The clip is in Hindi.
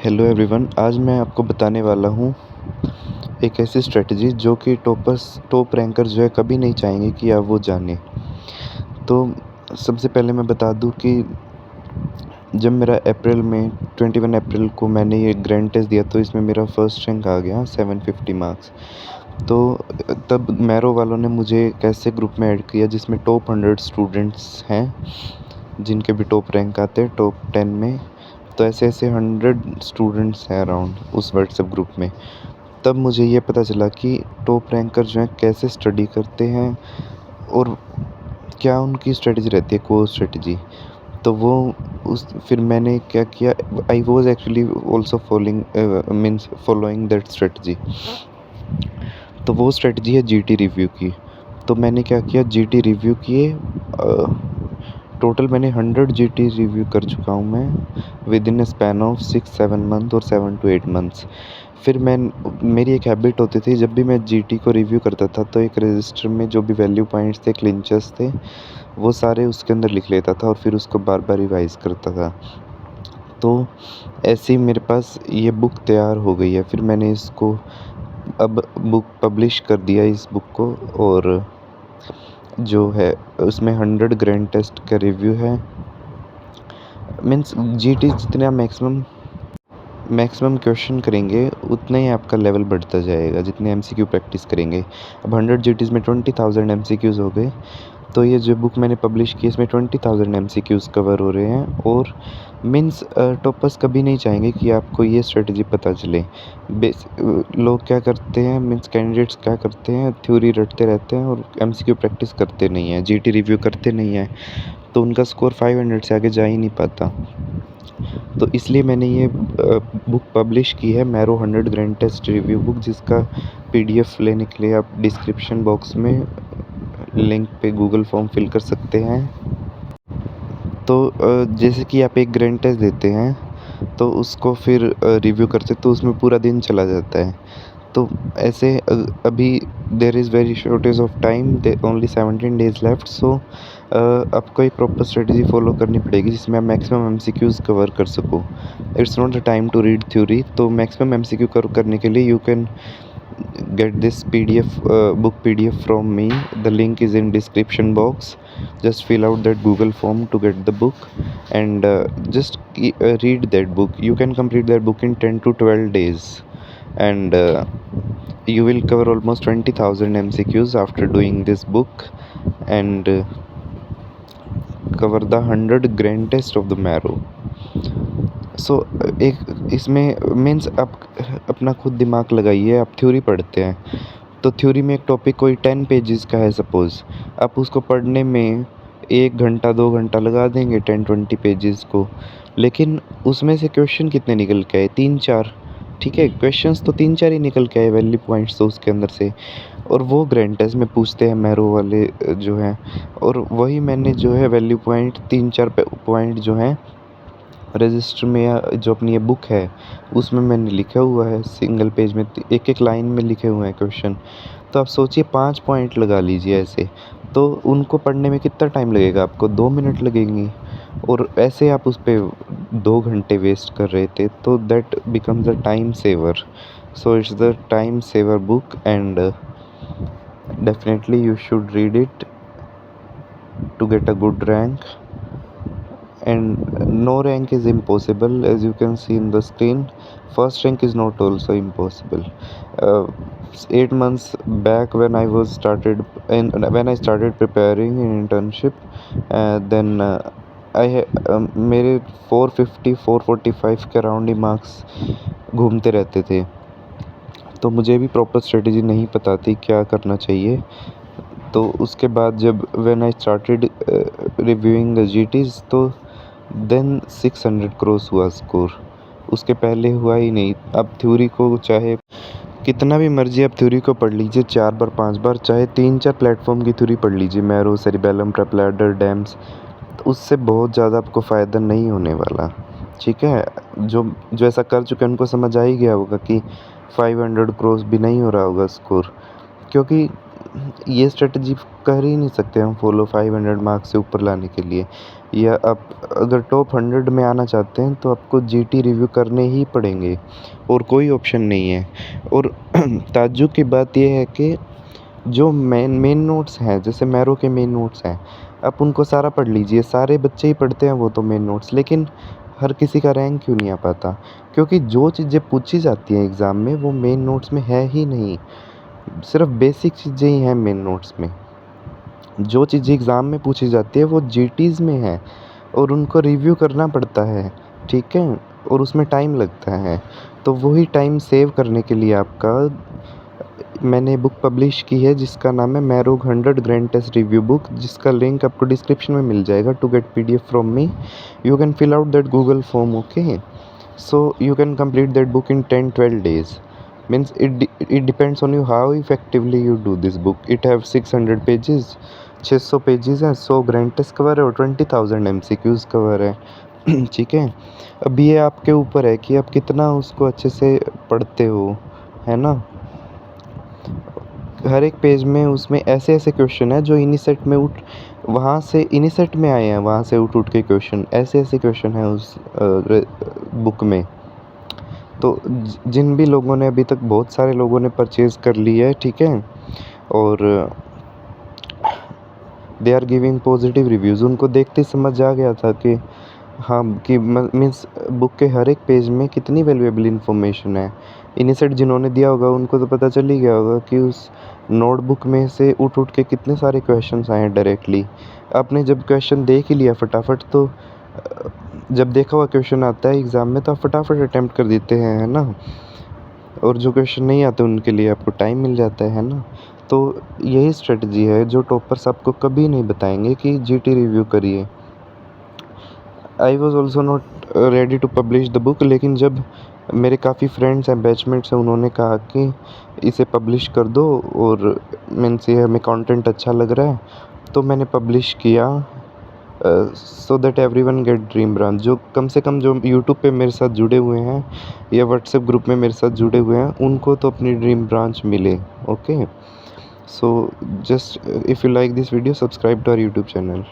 हेलो एवरीवन, आज मैं आपको बताने वाला हूँ एक ऐसी स्ट्रेटजी जो कि टॉप रैंकर जो है कभी नहीं चाहेंगे कि आप वो जानें। तो सबसे पहले मैं बता दूँ कि जब मेरा अप्रैल में 21 अप्रैल को मैंने ये ग्रैंड टेस्ट दिया तो इसमें मेरा फर्स्ट रैंक आ गया 750 मार्क्स। तो तब मैरो वालों ने मुझे एक ऐसे ग्रुप में ऐड किया जिसमें टॉप 100 स्टूडेंट्स हैं, जिनके भी टॉप रैंक आते हैं टॉप 10 में। तो ऐसे-ऐसे 100 स्टूडेंट्स हैं अराउंड उस व्हाट्सएप ग्रुप में। तब मुझे ये पता चला कि टॉप रैंकर जो हैं कैसे स्टडी करते हैं और क्या उनकी स्ट्रेटजी रहती है, कोर स्ट्रेटजी। तो वो उस फिर मैंने क्या किया, I was actually also following that strategy. तो वो स्ट्रेटजी है जीटी रिव्यू की। तो मैंने क्या किया, जीटी रिव्यू किए। टोटल मैंने 100 जीटी रिव्यू कर चुका हूँ मैं with in a span of 6-7 month और 7 to 8 मंथ्स। फिर मेरी एक हैबिट होती थी, जब भी मैं जीटी को रिव्यू करता था तो एक रजिस्टर में जो भी वैल्यू पॉइंट्स थे, क्लिंचर्स थे, वो सारे उसके अंदर लिख लेता था और फिर उसको बार बार रिवाइज करता था। तो ऐसे ही मेरे पास ये बुक तैयार हो गई है। फिर मैंने इसको अब बुक पब्लिश कर दिया इस बुक को, और जो है उसमें 100 ग्रैंड टेस्ट का रिव्यू है। मीन्स जीटी जितने आप मैक्सिमम क्वेश्चन करेंगे उतना ही आपका लेवल बढ़ता जाएगा, जितने एमसीक्यू प्रैक्टिस करेंगे। अब 100 जीटीज़ में 20,000 एमसीक्यूज़ हो गए। तो ये जो बुक मैंने पब्लिश की इसमें 20,000 एमसीक्यूज़ कवर हो रहे हैं। और मीन्स टॉपर्स कभी नहीं चाहेंगे कि आपको ये स्ट्रेटजी पता चले। लोग क्या करते हैं, मीन्स कैंडिडेट्स क्या करते हैं, थ्योरी रटते रहते हैं और एमसीक्यू प्रैक्टिस करते नहीं हैं, जीटी रिव्यू करते नहीं हैं, तो उनका स्कोर 500 से आगे जा ही नहीं पाता। तो इसलिए मैंने ये बुक पब्लिश की है, Marrow 100 grand test review book, जिसका पीडीएफ लेने के लिए आप डिस्क्रिप्शन बॉक्स में लिंक पे गूगल फॉर्म फिल कर सकते हैं। तो जैसे कि आप एक ग्रैंड टेस्ट देते हैं तो उसको फिर रिव्यू करते तो उसमें पूरा दिन चला जाता है। तो ऐसे अभी there is very shortage of time, only 17 days left. So आपको एक प्रॉपर स्ट्रेटजी फॉलो करनी पड़ेगी जिसमें आप मैक्सिमम एमसीक्यूज़ कवर कर सको। It's not the time to read theory. तो मैक्सिमम एमसीक्यू कवर करने के लिए you can get this book PDF from me. The link is in description box. Just fill out that Google form to get the book, and just read that book. You can complete that book in 10 to 12 days, and you will cover almost 20,000 MCQs after doing this book, and cover the 100 grand test of the marrow. सो एक इसमें मीन्स आप अपना खुद दिमाग लगाइए। आप थ्योरी पढ़ते हैं तो थ्योरी में एक टॉपिक कोई 10 पेजेस का है सपोज़, आप उसको पढ़ने में 1 घंटा 2 घंटा लगा देंगे 10-20 पेजेस को, लेकिन उसमें से क्वेश्चन कितने निकल के आए, 3-4। ठीक है, क्वेश्चंस तो 3-4 ही निकल के आए, वैल्यू पॉइंट्स तो उसके अंदर से, और वो ग्रैंड टेस्ट में पूछते हैं मैरो वाले जो हैं। और वही मैंने जो है वैल्यू पॉइंट 3-4 पॉइंट जो हैं रजिस्टर में, या जो अपनी ये बुक है उसमें मैंने लिखा हुआ है, सिंगल पेज में एक एक लाइन में लिखे हुए हैं क्वेश्चन। तो आप सोचिए 5 पॉइंट लगा लीजिए ऐसे, तो उनको पढ़ने में कितना टाइम लगेगा आपको, 2 मिनट लगेंगे, और ऐसे आप उस पे 2 घंटे वेस्ट कर रहे थे। तो that becomes a time saver. So it's the time saver book, and definitely you should read it to get a good rank. And no rank is impossible, as you can see in the screen. First rank is not also impossible. uh, 8 months back when I started preparing in internship, then मेरे 450 445 के अराउंड ही मार्क्स घूमते रहते थे। तो मुझे भी प्रॉपर स्ट्रेटजी नहीं पता थी क्या करना चाहिए। तो उसके बाद जब when I started reviewing the GTs, तो देन 600 क्रॉस हुआ स्कोर। उसके पहले हुआ ही नहीं। अब थ्योरी को चाहे कितना भी मर्जी आप थ्योरी को पढ़ लीजिए, 4 बार 5 बार, चाहे 3-4 प्लेटफॉर्म की थ्योरी पढ़ लीजिए, मैरो, सेरिबेलम, ट्रैपलैडर, डैम्स, तो उससे बहुत ज़्यादा आपको फ़ायदा नहीं होने वाला। ठीक है, जो जो ऐसा कर चुके हैं उनको समझ आ ही गया होगा कि 500 क्रॉस भी नहीं हो रहा होगा स्कोर, क्योंकि ये स्ट्रेटजी कर ही नहीं सकते हम फॉलो 500 मार्क्स से ऊपर लाने के लिए, या आप अगर टॉप 100 में आना चाहते हैं तो आपको जीटी रिव्यू करने ही पड़ेंगे और कोई ऑप्शन नहीं है। और ताज्जुब की बात ये है कि जो मेन नोट्स हैं, जैसे मैरो के मेन नोट्स हैं, आप उनको सारा पढ़ लीजिए, सारे बच्चे ही पढ़ते हैं वो तो मेन नोट्स, लेकिन हर किसी का रैंक क्यों नहीं आ पाता? क्योंकि जो चीज़ें पूछी जाती हैं एग्ज़ाम में वो मेन नोट्स में है ही नहीं, सिर्फ बेसिक चीज़ें ही हैं मेन नोट्स में। जो चीज़ें एग्ज़ाम में पूछी जाती है वो जीटीज़ में है और उनको रिव्यू करना पड़ता है, ठीक है? और उसमें टाइम लगता है, तो वही टाइम सेव करने के लिए आपका मैंने बुक पब्लिश की है जिसका नाम है Marrow 100 grand test review book, जिसका लिंक आपको डिस्क्रिप्शन में मिल जाएगा। To get PDF from me you can fill out that Google form, okay? So you can complete that book in 10-12 days. Means it depends on you how effectively you do this book. It have 600 pages, 600 pages हैं, 100 ग्रैंड टेस्ट कवर है और 20,000 एमसीक्यूज कवर है। ठीक है, अब ये आपके ऊपर है कि आप कितना उसको अच्छे से पढ़ते हो, है ना? हर एक पेज में उसमें ऐसे ऐसे क्वेश्चन है जो इनिसेट में वहाँ से इनिसेट में आए हैं, वहाँ से उठ के क्वेश्चन, ऐसे ऐसे क्वेश्चन है उस बुक में। तो जिन भी लोगों ने अभी तक, बहुत सारे लोगों ने परचेज़ कर ली है, ठीक है, और they are giving positive reviews. उनको देखते समझ आ गया था कि हाँ, कि मीन्स बुक के हर एक पेज में कितनी वैल्यूएबल इन्फॉर्मेशन है। इनिशिएट जिन्होंने दिया होगा उनको तो पता चल ही गया होगा कि उस नोटबुक में से उठ के कितने सारे क्वेश्चंस आए हैं डायरेक्टली। आपने जब क्वेश्चन देख ही लिया फटाफट, तो जब देखा हुआ क्वेश्चन आता है एग्ज़ाम में तो आप फटाफट अटेम्प्ट कर देते हैं, है ना? और जो क्वेश्चन नहीं आते उनके लिए आपको टाइम मिल जाता है ना? तो यही स्ट्रेटजी है जो टॉपर्स आपको कभी नहीं बताएंगे कि जीटी रिव्यू करिए। I was also not ready to publish the book, लेकिन जब मेरे काफ़ी फ्रेंड्स हैं, बैचमेट्स हैं, उन्होंने कहा कि इसे पब्लिश कर दो और मीन्स ये हमें कंटेंट अच्छा लग रहा है, तो मैंने पब्लिश किया so that everyone get dream branch. जो कम से कम जो यूट्यूब पे मेरे साथ जुड़े हुए हैं या व्हाट्सएप ग्रुप में मेरे साथ जुड़े हुए हैं उनको तो अपनी ड्रीम ब्रांच मिले, okay? So just if you like this video, subscribe to our YouTube channel.